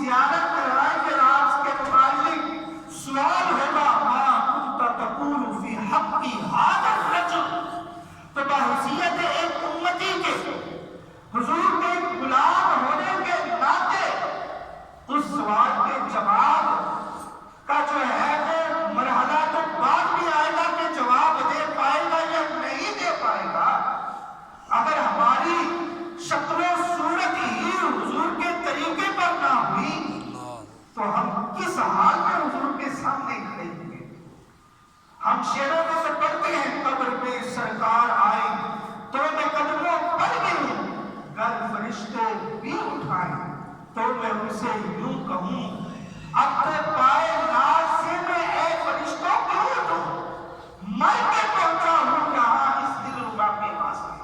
زیارت کرائیں گے راز کے متعلق سوال ہوگا ما كنت تقول في حق هذا الرجل، تو بحیثیت ایک امتی کے حضور کے غلام ہونے کے ناطے اس سوال کے جواب کا جو ہے وہ مرحلہ تو بعد بھی آئے گا کہ جواب دے پائے گا یا نہیں دے پائے گا۔ اگر ہماری شکل و صورت ہی حضور کے طریقے پر نہ ہوئی تو ہم کس حال میں حضور کے سامنے کھڑے ہوں گے؟ ہم شعروں میں سے پڑھتے ہیں قبر پہ سرکار آئے تو میں قدموں پر گروں، گر فرشتے بھی اٹھائیں تو میں ان سے یوں کہوں اپنے پائے ناز سے میں اے فرشتوں کیوں اٹھوں، مر کے پہنچا ہوں یہاں اس دلربا کے واسطے۔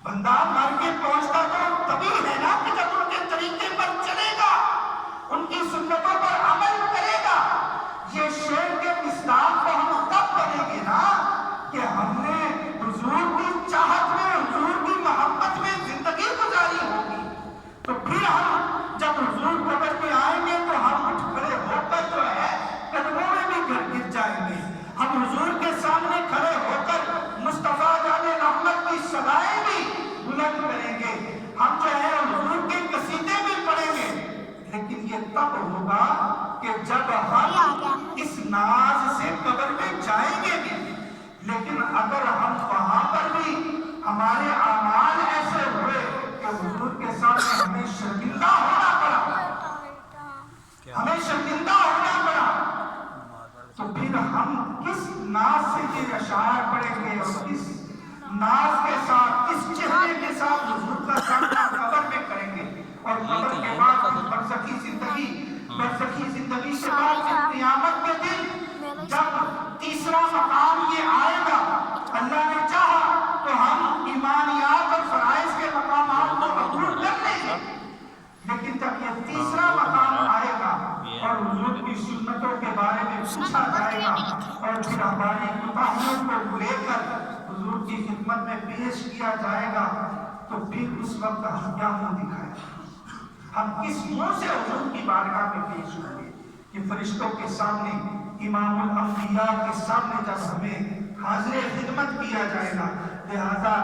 بندہ مر کے پہنچتا تو تبھی ہے نا کہ جب ان کے طریقے پر چلے گا، ان کی سنتوں پر عمل کرے گا۔ یہ شعر کے مصداق کو ہم تب بنیں گے نا کہ ہم نے حضور کی چاہت میں، حضور کی محبت میں زندگی گزاری ہوگی، تو پھر ہم جب حضور قبر میں آئیں گے تو ہم اٹھ کھڑے ہو کر جو ہے قدموں میں بھی گر جائیں گے۔ ہم حضور کے سامنے کھڑے ہو کر مصطفیٰ جان رحمت کی صدائیں بھی بلند کریں گے، ہم جو ہے حضور کے قصیدے بھی پڑھیں گے، لیکن یہ تب ہوگا کہ جب ہم اس ناز سے قبر میں جائیں گے بھی۔ لیکن اگر ہم وہاں پر بھی ہمارے اعمال ایسے ہوئے کہ حضور کے سامنے ہمیں شرمندہ ہونا پڑا، ہمیں شرمندہ ہونا پڑا، تو پھر ہم کس ناز سے یہ اشعار پڑھیں گے اور کس ناز کے ساتھ، کس چہرے کے ساتھ حضور کا سامنا قبر میں کریں گے؟ اور قبر کے بعد برزخی زندگی، برزخی زندگی کے بعد قیامت کے دن جب تیسرا مقام یہ آئے گا، اللہ نے چاہا تو ہم ایمانیات اور فرائض کے مقامات کو قبول کر لیں گے، لیکن جب یہ تیسرا مقام آئے گا اور حضور کی سنتوں کے بارے میں پوچھا جائے گا اور پھر ہماری کوتاہیوں کو لے کر حضور کی خدمت میں پیش کیا جائے گا، تو پھر اس وقت ہم کیا منہ دکھائیں گے؟ ہم کس منہ سے حضور کی بارگاہ میں پیش ہوں گے؟ کہ فرشتوں کے سامنے، امام الانبیاء کے سامنے جب ہمیں حاضر خدمت کیا جائے گا، لہذا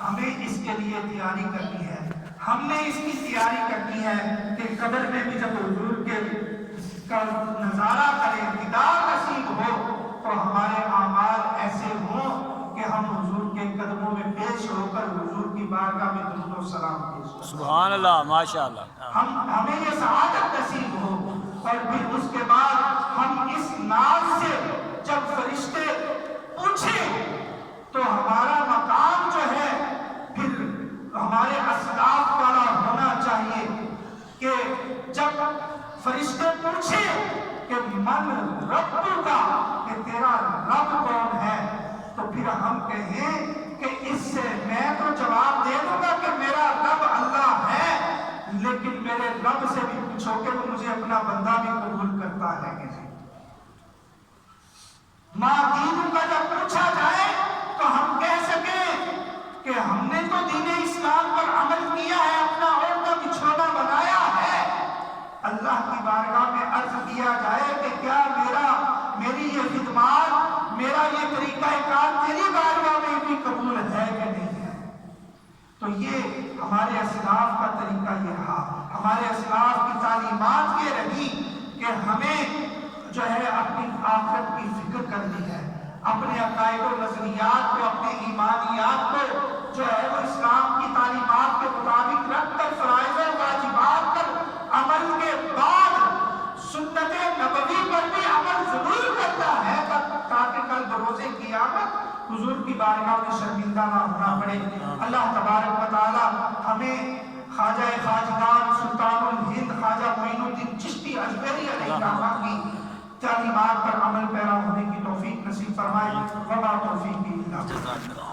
ہمیں اس کے لیے تیاری کرنی ہے۔ ہم نے اس کی تیاری کرنی ہے کہ قبر میں بھی جب حضور کے کا نظارہ کریں، دیدار نصیب ہو، تو ہمارے اعمال ایسے ہوں کہ ہم حضور کے قدموں میں پیش ہو کر حضور کی بارگاہ میں درود و سلام پیش کریں۔ سبحان اللہ، ماشاء اللہ۔ ہمیں یہ سعادت نصیب ہو، اور پھر اس کے بعد ہم اس ناز سے جب فرشتے پوچھیں تو ہمارا مقام جو ہے پھر ہمارے اسلاف والا ہونا چاہیے کہ جب فرشتے پوچھیں کہ من رب کا، کہ تیرا رب کون ہے، تو پھر ہم کہیں کہ اس سے میں تو جواب دے دوں گا کہ میرا رب اللہ ہے، لیکن میرے رب سے بھی پوچھو کہ وہ مجھے اپنا بندہ بھی قبول کرتا ہے کہ نہیں۔ ماں دین کا جب پوچھا جائے تو ہم کہہ سکیں کہ ہم نے تو دین اسلام پر عمل کیا ہے، اپنا اور کا بچھونا بنایا ہے۔ اللہ کی بارگاہ میں عرض کیا جائے کہ کیا میری یہ خدمات، میرا یہ طریقہ کار تیری بارگاہ میں بھی قبول ہے کہ نہیں ہے؟ تو یہ ہمارے اسلاف کا طریقہ یہ رہا، ہمارے اسلاف کی تعلیمات یہ رہی کہ ہمیں جو ہے اپنی آخرت کی فکر کرنی ہے، اپنے عقائد و نظریات کو، اپنے ایمانیات کو جو ہے وہ اسلام کی تعلیمات کے مطابق رکھ کر فرائض و واجبات پر عمل کے بعد سنت نبوی پر بھی عمل ضرور کرتا ہے، تاکہ کل بروز قیامت حضور کی بارگاہ میں شرمندہ نہ ہونا پڑے۔ اللہ تبارک و تعالی ہمیں خواجہ خواجگان سلطان الہند خواجہ معین الدین چشتی اجمیری علیہ الرحمہ کی تعلیمات پر عمل پیرا ہونے کی توفیق نصیب فرمائے۔ وما توفیقی الا باللہ۔